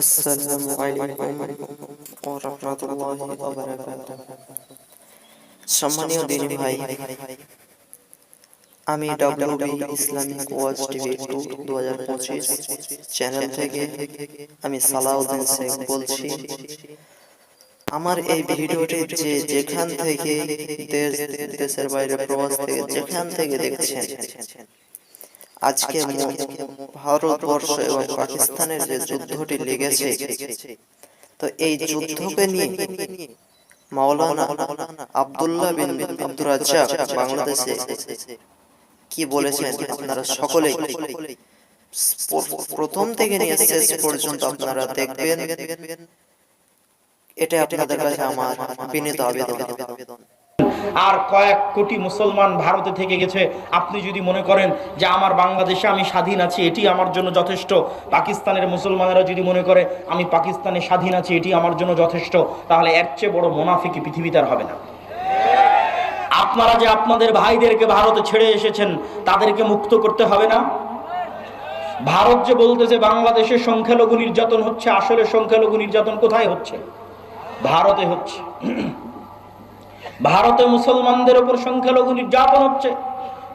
আসসালামু আলাইকুম ওয়া রাহমাতুল্লাহি ওয়া বারাকাতুহু। সম্মানীয় দিনী ভাই, আমি ডব্লিউবি ইসলামিক ওয়াজ টিভি 2025 চ্যানেল থেকে আমি সালাউদ্দিন শেখ বলছি। আমার এই ভিডিওটি যে যেখান থেকে দেশের বাইরে প্রবাস থেকে যেখান থেকে দেখছেন, আজকে ভারতবর্ষ এবং পাকিস্তানের যে যুদ্ধটি লেগেছে, তো এই যুদ্ধকে নিয়ে মাওলানা আব্দুল্লাহ বিন আব্দুর রাজ্জাক বাংলাদেশে কি বলেছেন আপনারা সকলেই প্রথম থেকে নিয়ে শেষ পর্যন্ত আপনারা দেখবেন। এটা আপনাদের কাছে আমার বিনীত আবেদন। আর কয়েক কোটি মুসলমান ভারতে থেকে গেছে। আপনি যদি মনে করেন যে আমার বাংলাদেশে আমি স্বাধীন আছি, এটি আমার জন্য যথেষ্ট, পাকিস্তানের মুসলমানেরা যদি মনে করে আমি পাকিস্তানে স্বাধীন আছি, এটি আমার জন্য যথেষ্ট, তাহলে এর চেয়ে বড় মুনাফিকি পৃথিবীতে আর হবে না। আপনারা যে আপনাদের ভাইদেরকে ভারতে ছেড়ে এসেছেন, তাদেরকে মুক্ত করতে হবে না? ভারত যে বলতেছে বাংলাদেশে সংখ্যালঘু নির্যাতন হচ্ছে, আসলে সংখ্যালঘু নির্যাতন কোথায় হচ্ছে? ভারতে হচ্ছে। ভারতে মুসলমানদের উপর সংখ্যালঘু নির্যাতন হচ্ছে।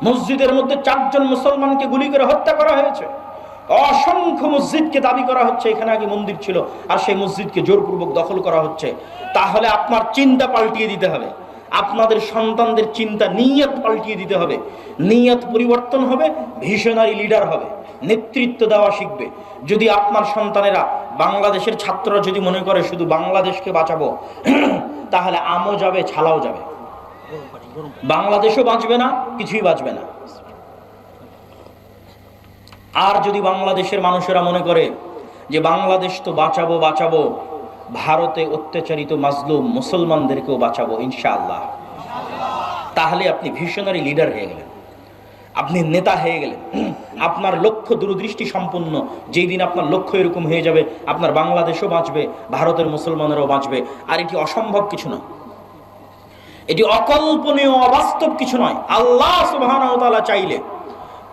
মসজিদের মধ্যে 4 জন মুসলমানকে গুলি করে হত্যা করা হয়েছে। অসংখ্য মসজিদকে দাবি করা হচ্ছে এখানে আগে মন্দির ছিল, আর সেই মসজিদকে জোরপূর্বক দখল করা হচ্ছে। তাহলে আপনার চিন্তা পাল্টিয়ে দিতে হবে, আপনাদের সন্তানদের চিন্তা, নিয়ত পাল্টিয়ে দিতে হবে। নিয়ত পরিবর্তন হবে, ভিশনারি লিডার হবে, নেতৃত্ব দেওয়া শিখবে। যদি আপনার সন্তানেরা, বাংলাদেশের ছাত্ররা যদি মনে করে শুধু বাংলাদেশকে বাঁচাবো, তাহলে আমও যাবে, ছালাও যাবে, বাংলাদেশও বাঁচবে না, কিছুই বাঁচবে না। আর যদি বাংলাদেশের মানুষেরা মনে করে যে বাংলাদেশ তো বাঁচাবো বাঁচাবো, ভারতে অত্যাচারিত মাজলুম মুসলমানদেরকেও বাঁচাবো ইনশাআল্লাহ, তাহলে আপনি ভিশনারি লিডার হয়ে গেলেন, আপনি নেতা হয়ে গেলেন। আপনার লক্ষ্য দূরদৃষ্টি সম্পন্ন। যেই দিন আপনার লক্ষ্য এরকম হয়ে যাবে, আপনার বাংলাদেশও বাঁচবে, ভারতের মুসলমানেরাও বাঁচবে। আর এটি অসম্ভব কিছু নয়, এটি অকল্পনীয় অবাস্তব কিছু নয়। আল্লাহ সুবহানাহু ওয়া তাআলা চাইলে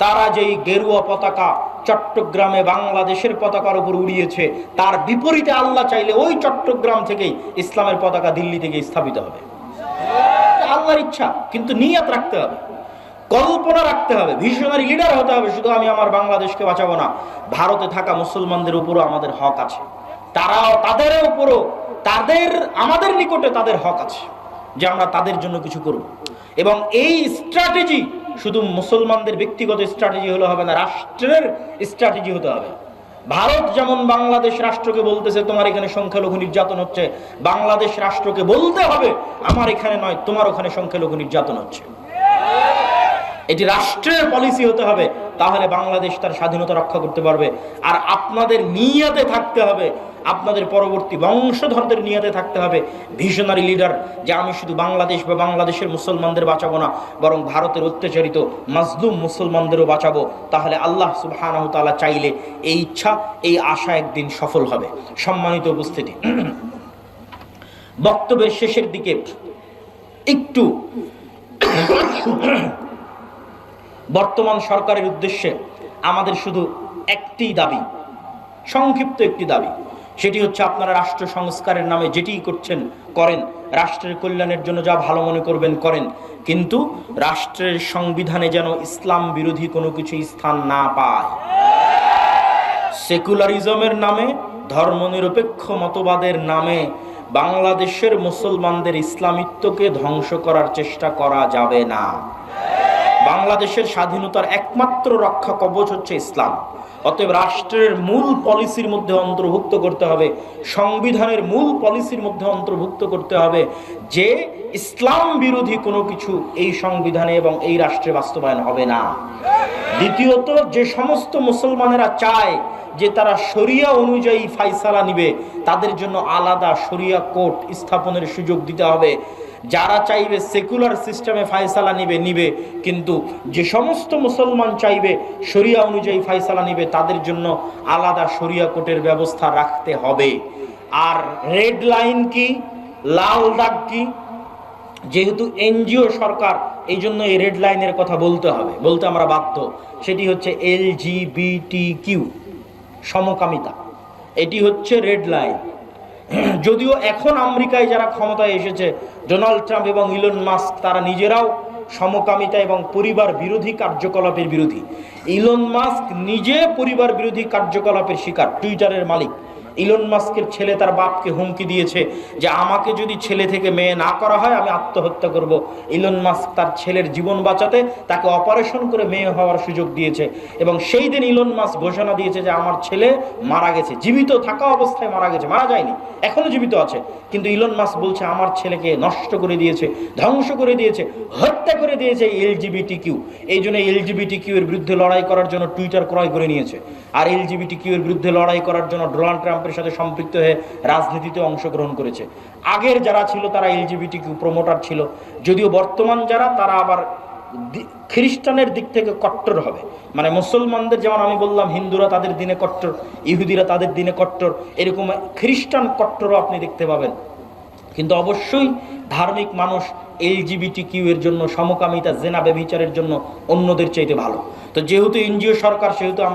তারা যেই গেরুয়া পতাকা চট্টগ্রামে বাংলাদেশের পতাকার উপর উড়িয়েছে, তার বিপরীতে আল্লাহ চাইলে ওই চট্টগ্রাম থেকেই ইসলামের পতাকা দিল্লি থেকে স্থাপিত হবে। আল্লাহর ইচ্ছা, কিন্তু নিয়ত রাখতে হবে, কল্পনা রাখতে হবে, ভিশনারি লিডার হতে হবে। শুধু আমি আমার বাংলাদেশকে বাঁচাবো না, ভারতে থাকা মুসলমানদের উপরও আমাদের হক আছে, তারাও তাদের উপরও, আমাদের নিকটে তাদের হক আছে যে আমরা তাদের জন্য কিছু করব। এবং এই স্ট্র্যাটেজি শুধু মুসলমানদের ব্যক্তিগত স্ট্র্যাটেজি হলে হবে না, রাষ্ট্রের স্ট্র্যাটেজি হতে হবে। ভারত যেমন বাংলাদেশ রাষ্ট্রকে বলতেছে তোমার এখানে সংখ্যালঘু নির্যাতন হচ্ছে, বাংলাদেশ রাষ্ট্রকে বলতে হবে আমার এখানে নয়, তোমার ওখানে সংখ্যালঘু নির্যাতন হচ্ছে। এটি রাষ্ট্রের পলিসি হতে হবে, তাহলে বাংলাদেশ তার স্বাধীনতা রক্ষা করতে পারবে। আর আপনাদের নিয়তে থাকতে হবে, আপনাদের পরবর্তী বংশধরদের নিয়তে থাকতে হবে ভিশনারি লিডার, যে আমি শুধু বাংলাদেশ বা বাংলাদেশের মুসলমানদের বাঁচাবো না, বরং ভারতের অত্যাচারিত মাজলুম মুসলমানদেরও বাঁচাবো। তাহলে আল্লাহ সুবহানাহু ওয়া তাআলা চাইলে এই ইচ্ছা, এই আশা একদিন সফল হবে। সম্মানিত উপস্থিতি, বক্তব্যের শেষের দিকে একটু বর্তমান সরকারের উদ্দেশ্যে আমাদের শুধু একটি দাবি, সংক্ষিপ্ত একটি দাবি, সেটি হচ্ছে আপনারা রাষ্ট্র সংস্কারের নামে যেটি করছেন করেন, রাষ্ট্রের কল্যাণের জন্য যা ভালো মনে করবেন করেন, কিন্তু রাষ্ট্রের সংবিধানে যেন ইসলাম বিরোধী কোনো কিছু স্থান না পায়। সেকুলারিজমের নামে, ধর্মনিরপেক্ষ মতবাদের নামে বাংলাদেশের মুসলমানদের ইসলামিত্বকে ধ্বংস করার চেষ্টা করা যাবে না। বাংলাদেশের স্বাধীনতার একমাত্র রক্ষা কবচ হচ্ছে ইসলাম। অতএব রাষ্ট্রের মূল পলিসির মধ্যে অন্তর্ভুক্ত করতে হবে, সংবিধানের মূল পলিসির মধ্যে অন্তর্ভুক্ত করতে হবে যে ইসলাম বিরোধী কোনো কিছু এই সংবিধানে এবং এই রাষ্ট্রে বাস্তবায়ন হবে না। দ্বিতীয়ত, যে সমস্ত মুসলমানেরা চায় যে তারা শরিয়া অনুযায়ী ফায়সালা নিবে, তাদের জন্য আলাদা শরিয়া কোর্ট স্থাপনের সুযোগ দিতে হবে। যারা চাইবে সেকুলার সিস্টেমে ফায়সালা নিবে, কিন্তু যে সমস্ত মুসলমান চাইবে শরিয়া অনুযায়ী ফায়সালা নিবে, তাদের জন্য আলাদা শরিয়া কোর্টের ব্যবস্থা রাখতে হবে। আর রেড লাইন কি, লাল দাগ কি? যেহেতু এনজিও সরকার, এই জন্য এই রেড লাইনের কথা বলতে আমরা বাধ্য। সেটি হচ্ছে LGBTQ, সমকামিতা। এটি হচ্ছে রেড লাইন। যদিও এখন আমেরিকায় যারা ক্ষমতায় এসেছে, ডোনাল্ড ট্রাম্প এবং ইলন মাস্ক, তারা নিজেরাও সমকামিতা এবং পরিবার বিরোধী কার্যকলাপের বিরোধী। ইলন মাস্ক নিজে পরিবার বিরোধী কার্যকলাপের শিকার, টুইটারের মালিক। ইলন মাস্কের ছেলে তার বাপকে হুমকি দিয়েছে যে আমাকে যদি ছেলে থেকে মেয়ে না করা হয় আমি আত্মহত্যা করব। ইলন মাস্ক তার ছেলের জীবন বাঁচাতে তাকে অপারেশন করে মেয়ে হওয়ার সুযোগ দিয়েছে, এবং সেই দিন ইলন মাস্ক ঘোষণা দিয়েছে যে আমার ছেলে মারা গেছে, জীবিত থাকা অবস্থায় মারা গেছে, মারা যায়নি, এখনো জীবিত আছে। কিন্তু ইলন মাস্ক বলছে আমার ছেলেকে নষ্ট করে দিয়েছে, ধ্বংস করে দিয়েছে, হত্যা করে দিয়েছে এলজিবিটি কিউ। এই জন্য এলজিবিটি কিউ এর বিরুদ্ধে লড়াই করার জন্য টুইটার ক্রয় করে নিয়েছে। আর এলজিবিটি কিউ এর বিরুদ্ধে লড়াই করার জন্য ডোনাল্ড ট্রাম্পের সাথে সম্পৃক্ত হয়ে রাজনীতিতে অংশগ্রহণ করেছে। আগের যারা ছিল তারা এলজিবিটি কিউ প্রমোটার ছিল, যদিও বর্তমান যারা তারা আবার খ্রিস্টানের দিক থেকে কট্টর হবে। মানে মুসলমানদের যেমন আমি বললাম হিন্দুরা তাদের দিনে কট্টর, ইহুদিরা তাদের দিনে কট্টর, এরকম খ্রিস্টান কট্টরও আপনি দেখতে পাবেন। কিন্তু অবশ্যই ধার্মিক মানুষ এলজিবিটি কিউ এর জন্য, সমকামিতা, জেনা, ব্যভিচারের জন্য অন্যদের চাইতে ভালো। তো যেহেতু এনজিও সরকার, সেহেতু আমরা